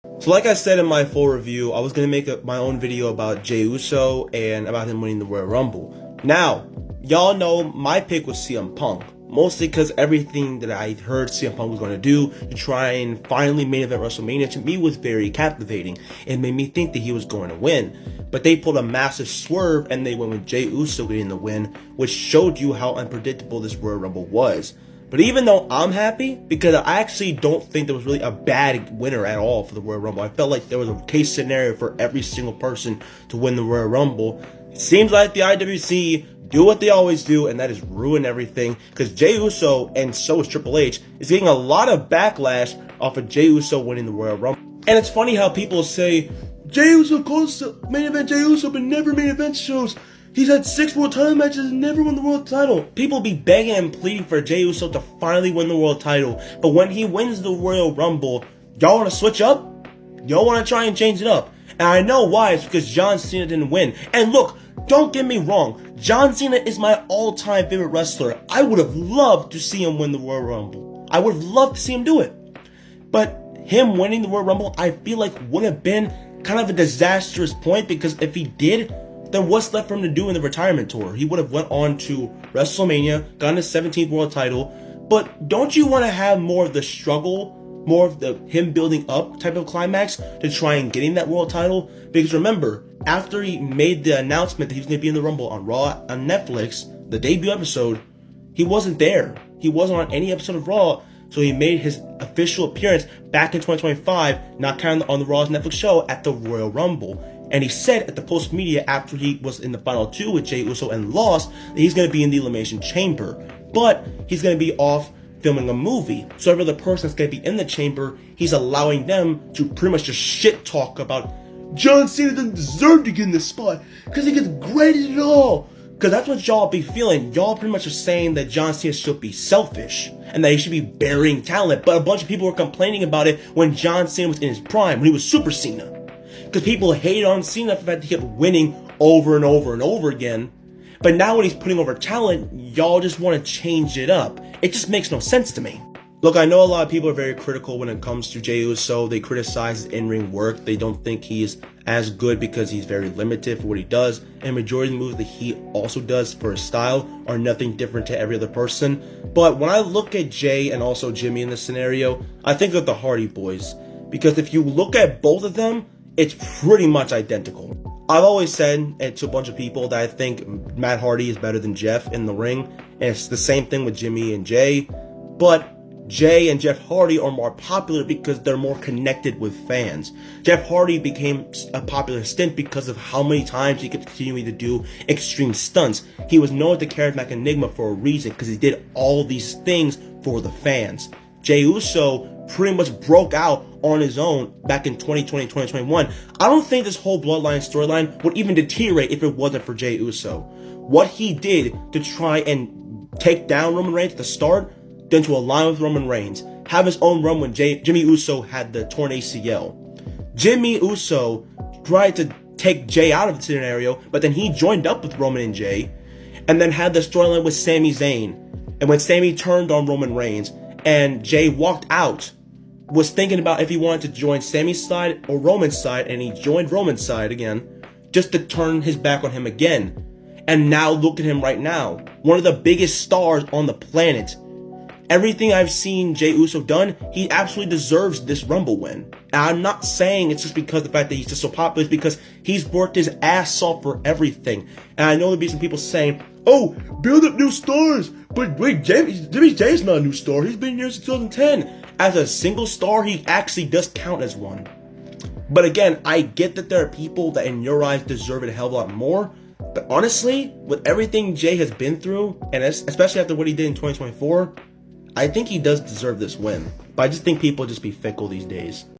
So like I said in my full review, I was going to make my own video about Jey Uso and about him winning the Royal Rumble. Now, y'all know my pick was CM Punk. Mostly because everything that I heard CM Punk was going to do to try and finally main event WrestleMania to me was very captivating. It made me think that he was going to win. But they pulled a massive swerve and they went with Jey Uso getting the win, which showed you how unpredictable this Royal Rumble was. But even though I'm happy, because I actually don't think there was really a bad winner at all for the Royal Rumble. I felt like there was a case scenario for every single person to win the Royal Rumble. It seems like the IWC do what they always do, and that is ruin everything. Because Jey Uso, and so is Triple H, is getting a lot of backlash off of Jey Uso winning the Royal Rumble. And it's funny how people say, Jey Uso goes to main event Jey Uso, but never main event shows. He's had 6 world title matches and never won the world title. People be begging and pleading for Jey Uso to finally win the world title. But when he wins the Royal Rumble, y'all want to switch up? Y'all want to try and change it up? And I know why. It's because John Cena didn't win. And look, don't get me wrong. John Cena is my all-time favorite wrestler. I would have loved to see him win the Royal Rumble. I would have loved to see him do it. But him winning the Royal Rumble, I feel like would have been kind of a disastrous point, because if he did, then what's left for him to do in the retirement tour? He would have went on to WrestleMania, gotten his 17th world title. But don't you want to have more of the struggle, more of the him building up type of climax to try and getting that world title? Because remember, after he made the announcement that he was going to be in the Rumble on Raw on Netflix, the debut episode, he wasn't there. He wasn't on any episode of Raw. So he made his official appearance back in 2025, not counting on the Raw's Netflix show, at the Royal Rumble. And he said at the post media after he was in the final 2 with Jey Uso and lost that he's going to be in the Elimination Chamber. But he's going to be off filming a movie. So every other person that's going to be in the chamber, he's allowing them to pretty much just shit talk about John Cena doesn't deserve to get in this spot because he gets graded at all. Because that's what y'all be feeling. Y'all pretty much are saying that John Cena should be selfish and that he should be burying talent. But a bunch of people were complaining about it when John Cena was in his prime, when he was Super Cena. Because people hated on Cena for the fact that he kept winning over and over and over again. But now when he's putting over talent, y'all just want to change it up. It just makes no sense to me. Look, I know a lot of people are very critical when it comes to Jey Uso. They criticize his in-ring work. They don't think he's as good because he's very limited for what he does. And majority of the moves that he also does for his style are nothing different to every other person. But when I look at Jey and also Jimmy in this scenario, I think of the Hardy Boys. Because if you look at both of them, it's pretty much identical. I've always said to a bunch of people that I think Matt Hardy is better than Jeff in the ring. And it's the same thing with Jimmy and Jey. But Jey and Jeff Hardy are more popular because they're more connected with fans. Jeff Hardy became a popular stint because of how many times he kept continuing to do extreme stunts. He was known as the charismatic enigma for a reason, because he did all these things for the fans. Jey Uso pretty much broke out on his own back in 2020, 2021. I don't think this whole Bloodline storyline would even deteriorate if it wasn't for Jey Uso. What he did to try and take down Roman Reigns at the start, then to align with Roman Reigns, have his own run when Jimmy Uso had the torn ACL. Jimmy Uso tried to take Jey out of the scenario, but then he joined up with Roman and Jey, and then had the storyline with Sami Zayn. And when Sami turned on Roman Reigns, and Jey walked out, was thinking about if he wanted to join Sami's side or Roman's side, and he joined Roman's side again, just to turn his back on him again. And now look at him right now, one of the biggest stars on the planet. Everything I've seen Jey Uso done, he absolutely deserves this Rumble win. And I'm not saying it's just because of the fact that he's just so popular. It's because he's worked his ass off for everything. And I know there'll be some people saying, oh, build up new stars. But wait, Jimmy Jey's not a new star. He's been here since 2010. As a single star, he actually does count as one. But again, I get that there are people that in your eyes deserve it a hell of a lot more. But honestly, with everything Jey has been through, and especially after what he did in 2024, I think he does deserve this win. But I just think people just be fickle these days.